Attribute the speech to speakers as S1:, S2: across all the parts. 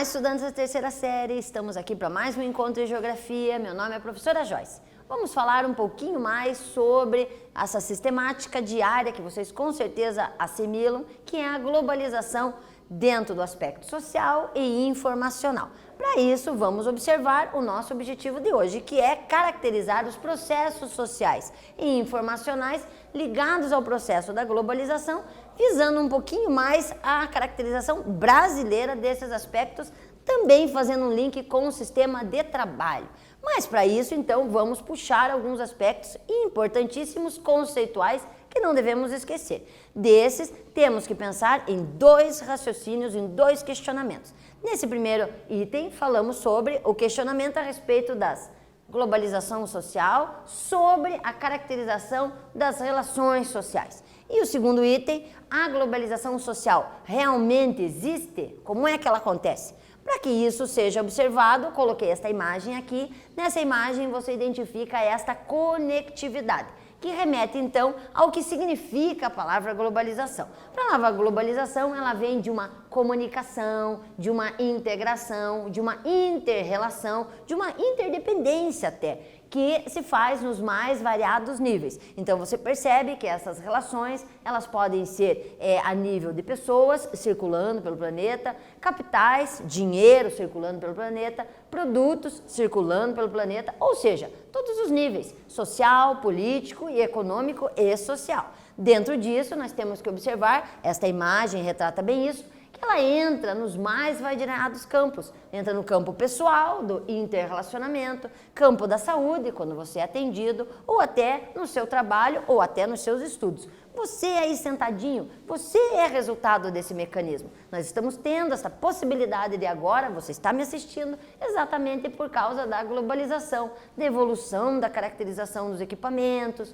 S1: Olá, estudantes da terceira série, estamos aqui para mais um encontro de geografia. Meu nome é a professora Joyce. Vamos falar um pouquinho mais sobre essa sistemática diária que vocês com certeza assimilam, que é a globalização dentro do aspecto social e informacional. Para isso, vamos observar o nosso objetivo de hoje, que é caracterizar os processos sociais e informacionais ligados ao processo da globalização, visando um pouquinho mais a caracterização brasileira desses aspectos, também fazendo um link com o sistema de trabalho. Mas para isso, então, vamos puxar alguns aspectos importantíssimos conceituais que não devemos esquecer. Desses, temos que pensar em dois raciocínios, em dois questionamentos. Nesse primeiro item, falamos sobre o questionamento a respeito das globalização social, sobre a caracterização das relações sociais. E o segundo item, a globalização social realmente existe? Como é que ela acontece? Para que isso seja observado, coloquei esta imagem aqui. Nessa imagem você identifica esta conectividade, que remete então ao que significa a palavra globalização. A palavra globalização, ela vem de uma comunicação, de uma integração, de uma inter-relação, de uma interdependência até, que se faz nos mais variados níveis. Então você percebe que essas relações, elas podem ser a nível de pessoas circulando pelo planeta, capitais, dinheiro circulando pelo planeta, produtos circulando pelo planeta, ou seja, todos os níveis, social, político e econômico e social. Dentro disso, nós temos que observar, esta imagem retrata bem isso, que ela entra nos mais variados campos. Entra no campo pessoal, do interrelacionamento, campo da saúde, quando você é atendido, ou até no seu trabalho, ou até nos seus estudos. Você aí sentadinho, você é resultado desse mecanismo. Nós estamos tendo essa possibilidade de agora, você está me assistindo, exatamente por causa da globalização, da evolução, da caracterização dos equipamentos,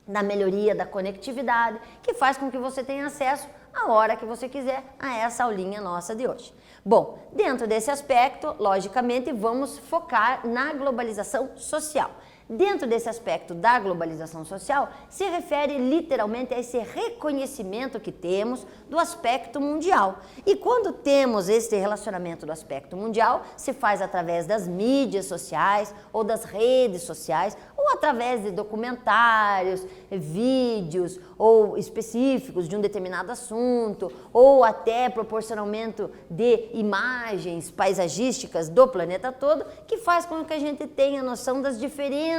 S1: da melhoria da conectividade, que faz com que você tenha acesso a hora que você quiser a essa aulinha nossa de hoje. Bom, dentro desse aspecto, logicamente, vamos focar na globalização social. Dentro desse aspecto da globalização social, se refere literalmente a esse reconhecimento que temos do aspecto mundial. E quando temos esse relacionamento do aspecto mundial, se faz através das mídias sociais ou das redes sociais, ou através de documentários, vídeos ou específicos de um determinado assunto, ou até proporcionamento de imagens paisagísticas do planeta todo, que faz com que a gente tenha noção das diferenças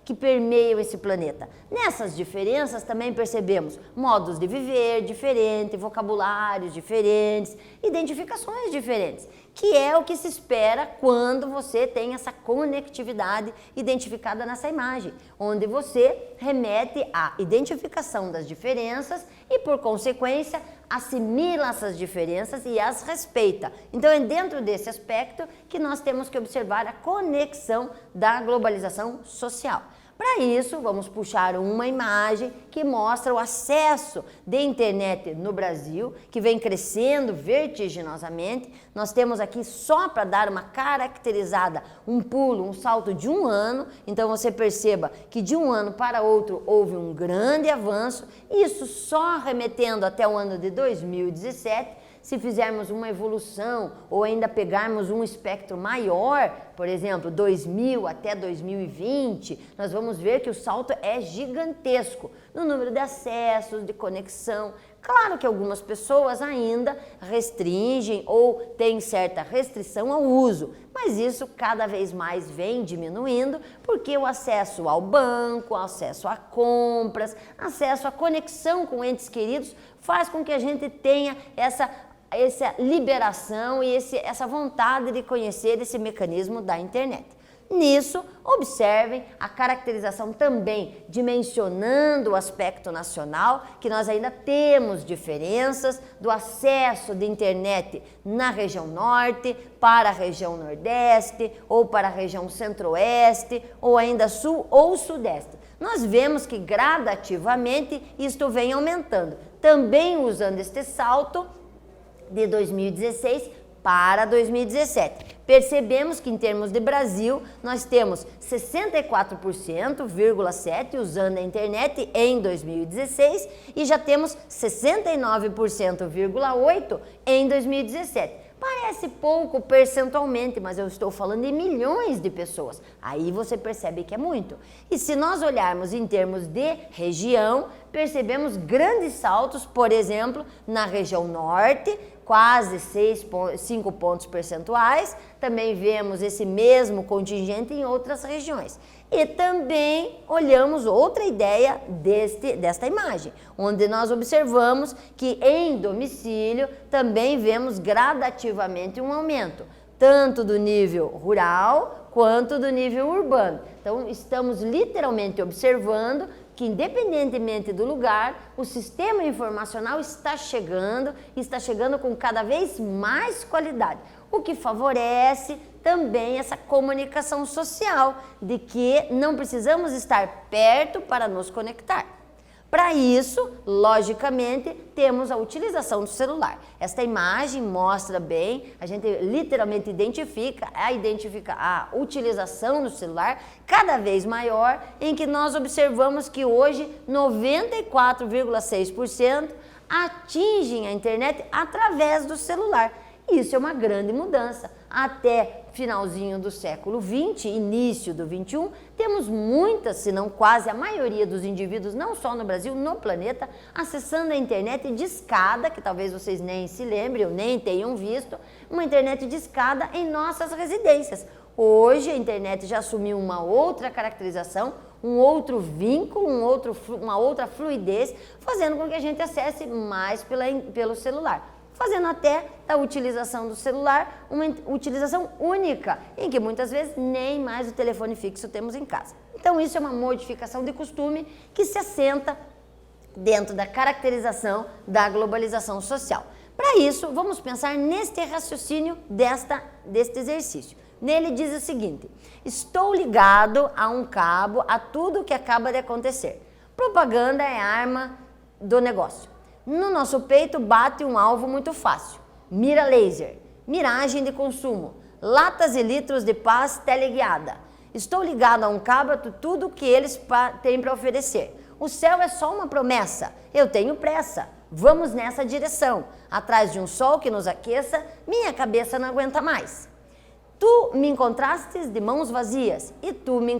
S1: que permeiam esse planeta. Nessas diferenças também percebemos modos de viver diferentes, vocabulários diferentes, identificações diferentes, que é o que se espera quando você tem essa conectividade identificada nessa imagem, onde você remete à identificação das diferenças e, por consequência, assimila essas diferenças e as respeita. Então é dentro desse aspecto que nós temos que observar a conexão da globalização social. Para isso, vamos puxar uma imagem que mostra o acesso de internet no Brasil, que vem crescendo vertiginosamente. Nós temos aqui, só para dar uma caracterizada, um pulo, um salto de um ano. Então você perceba que de um ano para outro houve um grande avanço, isso só remetendo até o ano de 2017. Se fizermos uma evolução ou ainda pegarmos um espectro maior, por exemplo, 2000 até 2020, nós vamos ver que o salto é gigantesco no número de acessos, de conexão. Claro que algumas pessoas ainda restringem ou têm certa restrição ao uso, mas isso cada vez mais vem diminuindo, porque o acesso ao banco, acesso a compras, acesso à conexão com entes queridos faz com que a gente tenha essa liberação e essa vontade de conhecer esse mecanismo da internet. Nisso, observem a caracterização também dimensionando o aspecto nacional, que nós ainda temos diferenças do acesso de internet na região norte para a região nordeste, ou para a região centro-oeste, ou ainda sul ou sudeste. Nós vemos que gradativamente isto vem aumentando, também usando este salto de 2016 para 2017. Percebemos que em termos de Brasil, nós temos 64,7% usando a internet em 2016 e já temos 69,8% em 2017. Parece pouco percentualmente, mas eu estou falando de milhões de pessoas. Aí você percebe que é muito. E se nós olharmos em termos de região, percebemos grandes saltos, por exemplo, na região norte, quase 5 pontos percentuais. Também vemos esse mesmo contingente em outras regiões. E também olhamos outra ideia desta imagem, onde nós observamos que em domicílio também vemos gradativamente um aumento, tanto do nível rural quanto do nível urbano. Então, estamos literalmente observando que, independentemente do lugar, o sistema informacional está chegando com cada vez mais qualidade, o que favorece também essa comunicação social, de que não precisamos estar perto para nos conectar. Para isso, logicamente, temos a utilização do celular. Esta imagem mostra bem, a gente literalmente identifica a utilização do celular cada vez maior, em que nós observamos que hoje 94,6% atingem a internet através do celular. Isso é uma grande mudança. Até finalzinho do século XX, início do XXI, temos muitas, se não quase a maioria dos indivíduos, não só no Brasil, no planeta, acessando a internet de escada, que talvez vocês nem se lembrem ou nem tenham visto, uma internet de escada em nossas residências. Hoje a internet já assumiu uma outra caracterização, um outro vínculo, uma outra fluidez, fazendo com que a gente acesse mais pelo celular, fazendo até da utilização do celular uma utilização única, em que muitas vezes nem mais o telefone fixo temos em casa. Então isso é uma modificação de costume que se assenta dentro da caracterização da globalização social. Para isso, vamos pensar neste raciocínio deste exercício. Nele diz o seguinte: estou ligado a um cabo a tudo que acaba de acontecer. Propaganda é a arma do negócio. No nosso peito bate um alvo muito fácil. Mira laser, miragem de consumo, latas e litros de paz teleguiada. Estou ligado a um cabo a tudo que eles têm para oferecer. O céu é só uma promessa. Eu tenho pressa. Vamos nessa direção. Atrás de um sol que nos aqueça, minha cabeça não aguenta mais. Tu me encontrastes de mãos vazias e tu me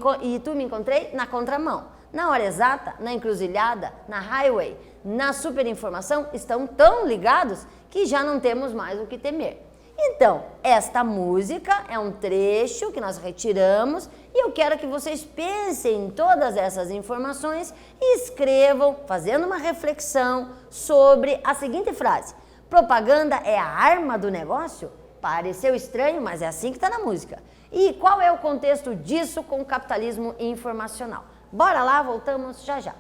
S1: encontrei na contramão. Na hora exata, na encruzilhada, na highway, na superinformação, estão tão ligados que já não temos mais o que temer. Então, esta música é um trecho que nós retiramos e eu quero que vocês pensem em todas essas informações e escrevam, fazendo uma reflexão sobre a seguinte frase: propaganda é a arma do negócio? Pareceu estranho, mas é assim que está na música. E qual é o contexto disso com o capitalismo informacional? Bora lá, voltamos já já.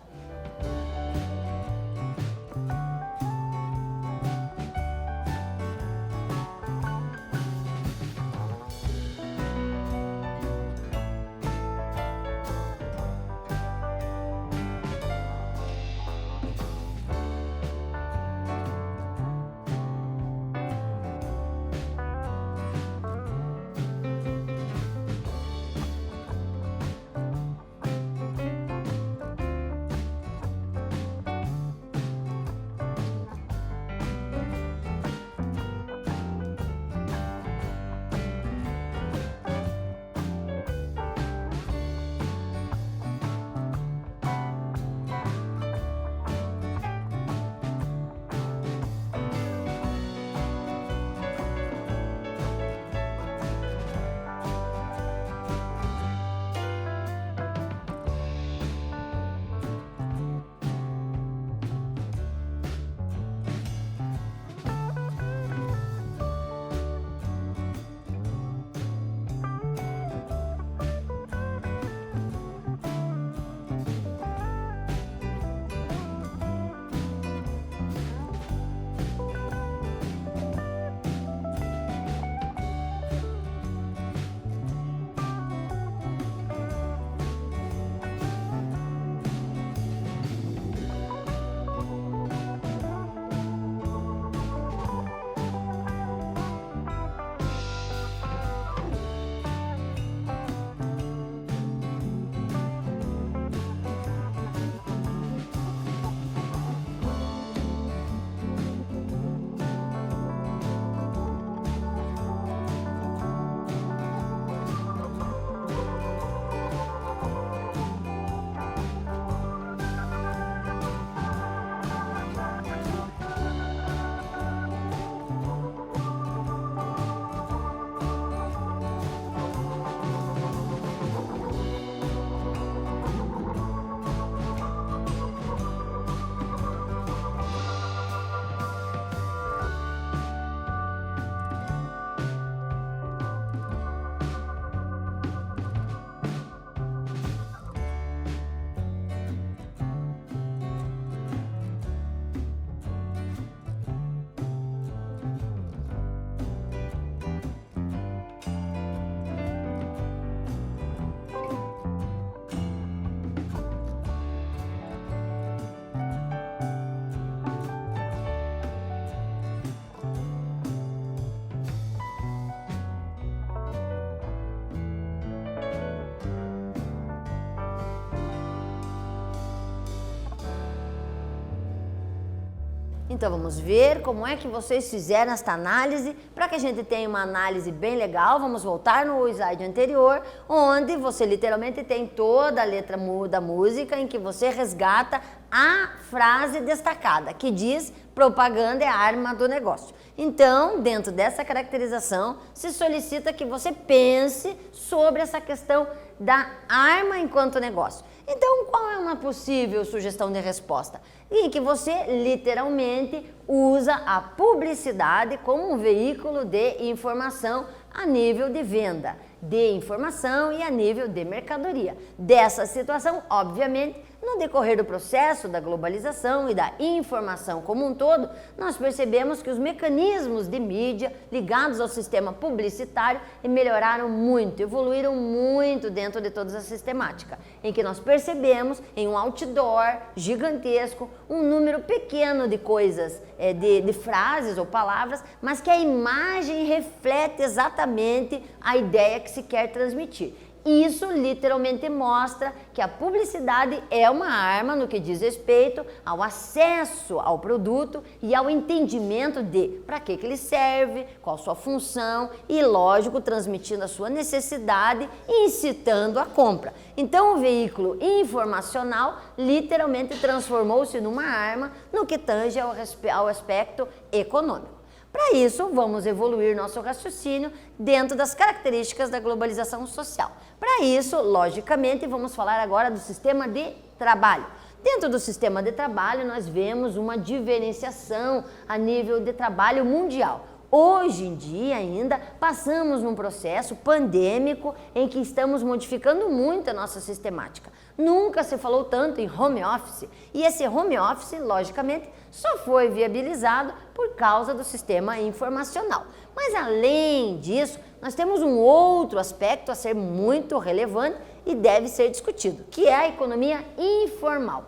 S1: Então vamos ver como é que vocês fizeram esta análise, para que a gente tenha uma análise bem legal. Vamos voltar no slide anterior, onde você literalmente tem toda a letra da música, em que você resgata a frase destacada, que diz: propaganda é a arma do negócio. Então, dentro dessa caracterização, se solicita que você pense sobre essa questão da arma enquanto negócio. Então, qual é uma possível sugestão de resposta? Em que você literalmente usa a publicidade como um veículo de informação a nível de venda, de informação e a nível de mercadoria. Dessa situação, obviamente, no decorrer do processo da globalização e da informação como um todo, nós percebemos que os mecanismos de mídia ligados ao sistema publicitário melhoraram muito, evoluíram muito dentro de toda essa sistemática, em que nós percebemos em um outdoor gigantesco um número pequeno de coisas, de frases ou palavras, mas que a imagem reflete exatamente a ideia que se quer transmitir. Isso literalmente mostra que a publicidade é uma arma no que diz respeito ao acesso ao produto e ao entendimento de para que ele serve, qual sua função e, lógico, transmitindo a sua necessidade e incitando a compra. Então, o veículo informacional literalmente transformou-se numa arma no que tange ao aspecto econômico. Para isso, vamos evoluir nosso raciocínio dentro das características da globalização social. Para isso, logicamente, vamos falar agora do sistema de trabalho. Dentro do sistema de trabalho, nós vemos uma diferenciação a nível de trabalho mundial. Hoje em dia ainda passamos num processo pandêmico em que estamos modificando muito a nossa sistemática. Nunca se falou tanto em home office e esse home office, logicamente, só foi viabilizado por causa do sistema informacional. Mas além disso, nós temos um outro aspecto a ser muito relevante e deve ser discutido, que é a economia informal.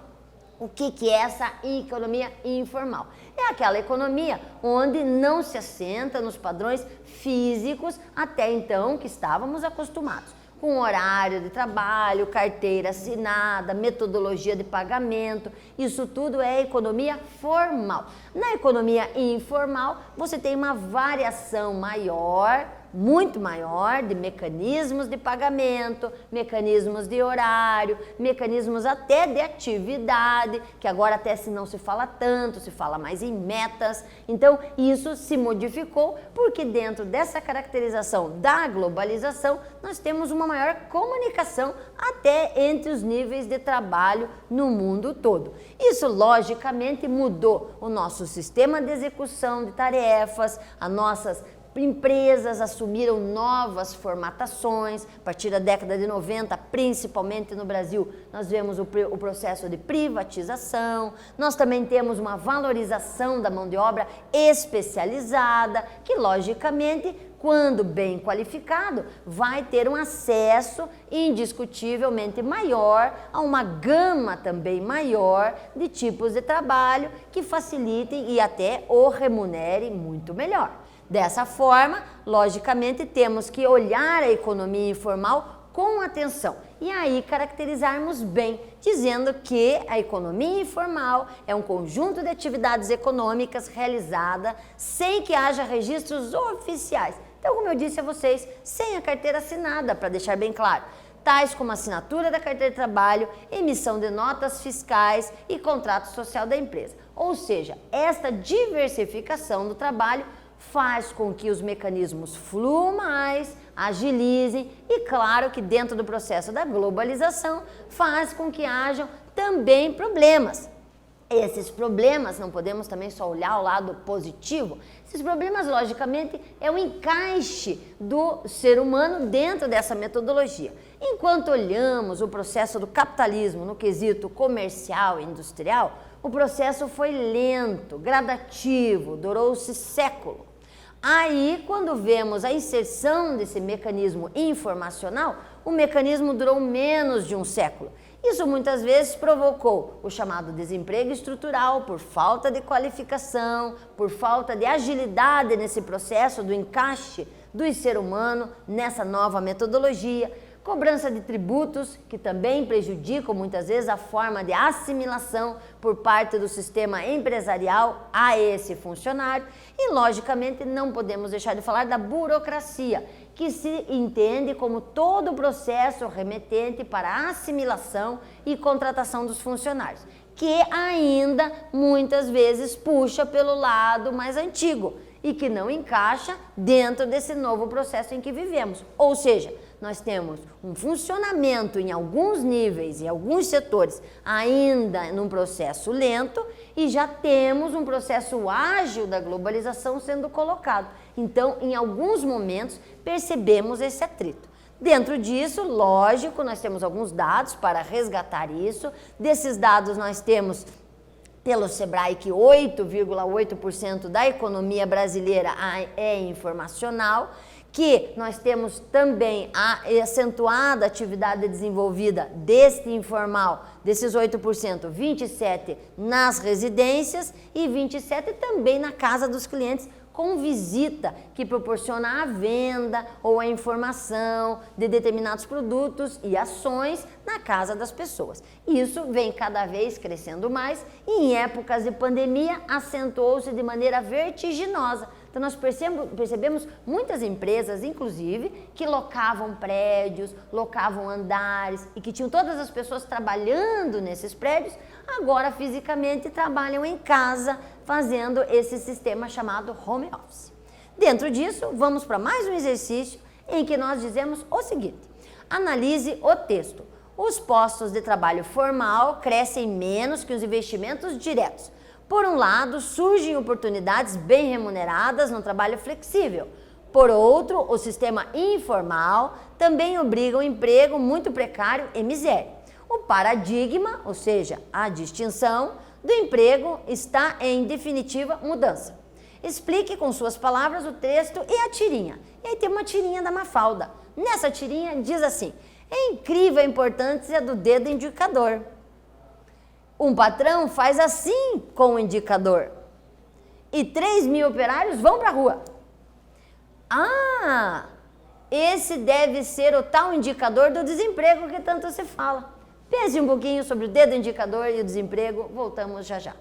S1: O que é essa economia informal? É aquela economia onde não se assenta nos padrões físicos até então que estávamos acostumados, com horário de trabalho, carteira assinada, metodologia de pagamento. Isso tudo é economia formal. Na economia informal, você tem uma variação maior, muito maior, de mecanismos de pagamento, mecanismos de horário, mecanismos até de atividade, que agora até se não se fala tanto, se fala mais em metas. Então, isso se modificou porque dentro dessa caracterização da globalização, nós temos uma maior comunicação até entre os níveis de trabalho no mundo todo. Isso, logicamente, mudou o nosso sistema de execução de tarefas, as nossas empresas assumiram novas formatações. A partir da década de 90, principalmente no Brasil, nós vemos o processo de privatização. Nós também temos uma valorização da mão de obra especializada, que logicamente, quando bem qualificado, vai ter um acesso indiscutivelmente maior a uma gama também maior de tipos de trabalho que facilitem e até o remunerem muito melhor. Dessa forma, logicamente, temos que olhar a economia informal com atenção e aí caracterizarmos bem, dizendo que a economia informal é um conjunto de atividades econômicas realizada sem que haja registros oficiais. Então, como eu disse a vocês, sem a carteira assinada, para deixar bem claro, tais como assinatura da carteira de trabalho, emissão de notas fiscais e contrato social da empresa. Ou seja, esta diversificação do trabalho faz com que os mecanismos fluam mais, agilizem e, claro, que dentro do processo da globalização faz com que hajam também problemas. Esses problemas, não podemos também só olhar o lado positivo, esses problemas, logicamente, é o encaixe do ser humano dentro dessa metodologia. Enquanto olhamos o processo do capitalismo no quesito comercial e industrial, o processo foi lento, gradativo, durou-se séculos. Aí, quando vemos a inserção desse mecanismo informacional, o mecanismo durou menos de um século. Isso muitas vezes provocou o chamado desemprego estrutural por falta de qualificação, por falta de agilidade nesse processo do encaixe do ser humano nessa nova metodologia. cobrança de tributos, que também prejudicam muitas vezes a forma de assimilação por parte do sistema empresarial a esse funcionário. E, logicamente, não podemos deixar de falar da burocracia, que se entende como todo o processo remetente para a assimilação e contratação dos funcionários, que ainda muitas vezes puxa pelo lado mais antigo e que não encaixa dentro desse novo processo em que vivemos. Ou seja, nós temos um funcionamento em alguns níveis, em alguns setores, ainda num processo lento, e já temos um processo ágil da globalização sendo colocado. Então, em alguns momentos, percebemos esse atrito. Dentro disso, lógico, nós temos alguns dados para resgatar isso. Desses dados nós temos, pelo Sebrae, que 8,8% da economia brasileira é informacional, que nós temos também a acentuada atividade desenvolvida deste informal, desses 8%, 27% nas residências e 27% também na casa dos clientes, com visita, que proporciona a venda ou a informação de determinados produtos e ações na casa das pessoas. Isso vem cada vez crescendo mais e em épocas de pandemia acentuou-se de maneira vertiginosa. Então nós percebemos muitas empresas, inclusive, que locavam prédios, locavam andares e que tinham todas as pessoas trabalhando nesses prédios, agora fisicamente trabalham em casa, fazendo esse sistema chamado home office. Dentro disso, vamos para mais um exercício em que nós dizemos o seguinte: analise o texto. Os postos de trabalho formal crescem menos que os investimentos diretos. Por um lado, surgem oportunidades bem remuneradas no trabalho flexível. Por outro, o sistema informal também obriga um emprego muito precário e miséria. O paradigma, ou seja, a distinção do emprego, está em definitiva mudança. Explique com suas palavras o texto e a tirinha. E aí tem uma tirinha da Mafalda. Nessa tirinha diz assim: é incrível a importância do dedo indicador. Um patrão faz assim com o indicador e 3.000 operários vão para a rua. Ah, esse deve ser o tal indicador do desemprego que tanto se fala. Pense um pouquinho sobre o dedo indicador e o desemprego. Voltamos já já.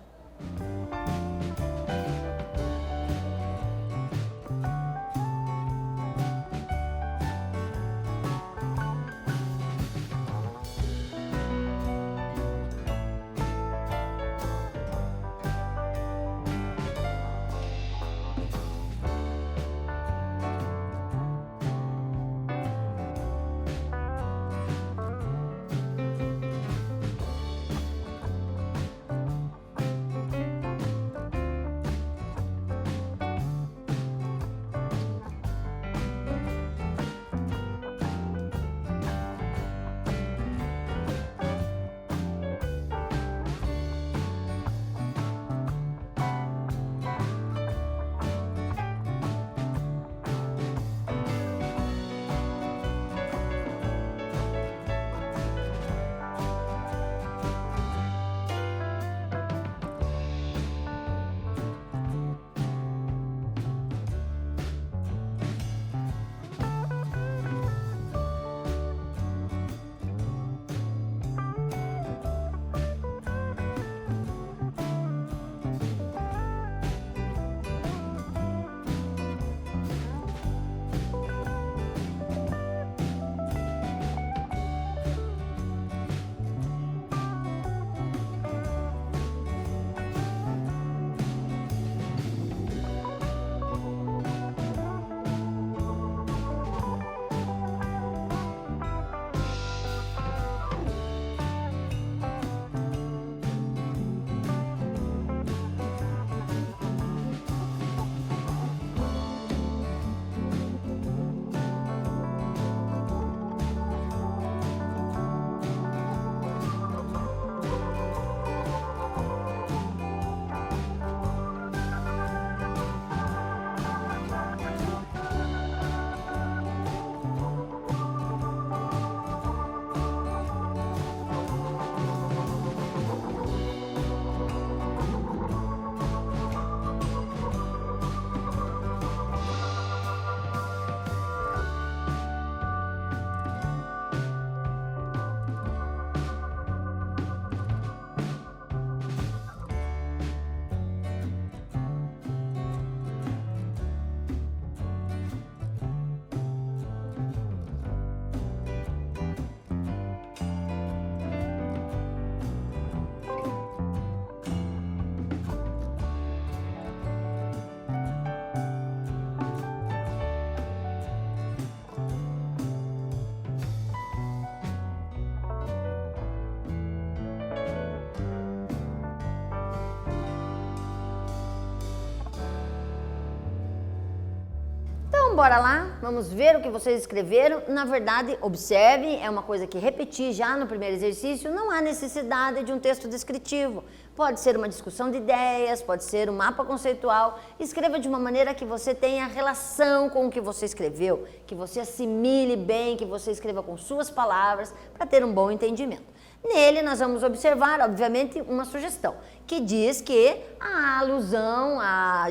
S1: bora lá, vamos ver o que vocês escreveram. Na verdade, observem, é uma coisa que repeti já no primeiro exercício, não há necessidade de um texto descritivo. Pode ser uma discussão de ideias, pode ser um mapa conceitual. Escreva de uma maneira que você tenha relação com o que você escreveu, que você assimile bem, que você escreva com suas palavras, para ter um bom entendimento. Nele nós vamos observar, obviamente, uma sugestão, que diz que a alusão,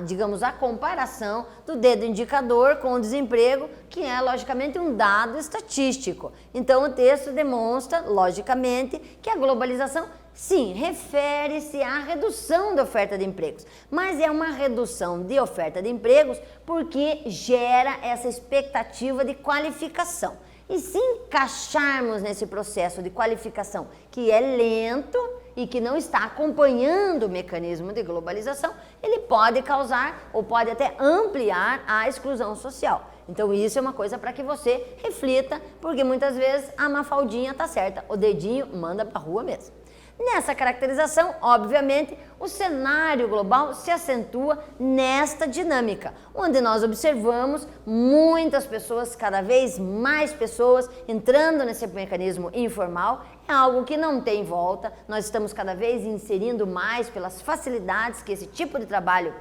S1: digamos, a comparação do dedo indicador com o desemprego, que é, logicamente, um dado estatístico. Então, o texto demonstra, logicamente, que a globalização, sim, refere-se à redução da oferta de empregos, mas é uma redução de oferta de empregos porque gera essa expectativa de qualificação. E se encaixarmos nesse processo de qualificação que é lento e que não está acompanhando o mecanismo de globalização, ele pode causar ou pode até ampliar a exclusão social. Então isso é uma coisa para que você reflita, porque muitas vezes a Mafaldinha tá certa, o dedinho manda para a rua mesmo. Nessa caracterização, obviamente, o cenário global se acentua nesta dinâmica, onde nós observamos muitas pessoas, cada vez mais pessoas entrando nesse mecanismo informal. É algo que não tem volta, nós estamos cada vez inserindo mais pelas facilidades que esse tipo de trabalho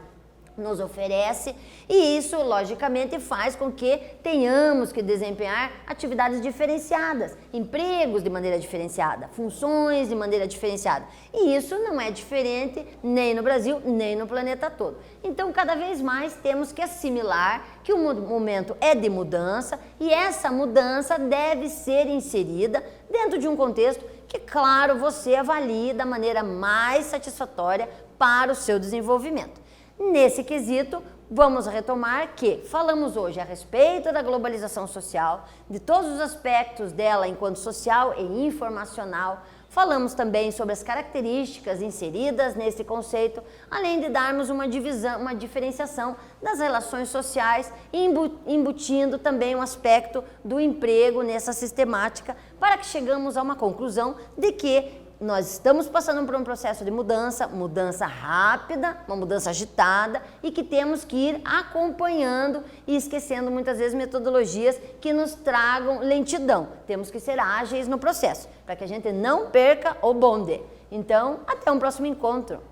S1: nos oferece, e isso logicamente faz com que tenhamos que desempenhar atividades diferenciadas, empregos de maneira diferenciada, funções de maneira diferenciada, e isso não é diferente nem no Brasil, nem no planeta todo. Então cada vez mais temos que assimilar que o momento é de mudança e essa mudança deve ser inserida dentro de um contexto que, claro, você avalie da maneira mais satisfatória para o seu desenvolvimento. Nesse quesito, vamos retomar que falamos hoje a respeito da globalização social, de todos os aspectos dela enquanto social e informacional. Falamos também sobre as características inseridas nesse conceito, além de darmos uma divisão, uma diferenciação das relações sociais, embutindo também um aspecto do emprego nessa sistemática, para que chegamos a uma conclusão de que nós estamos passando por um processo de mudança rápida, uma mudança agitada e que temos que ir acompanhando e esquecendo muitas vezes metodologias que nos tragam lentidão. Temos que ser ágeis no processo, para que a gente não perca o bonde. Então, até um próximo encontro.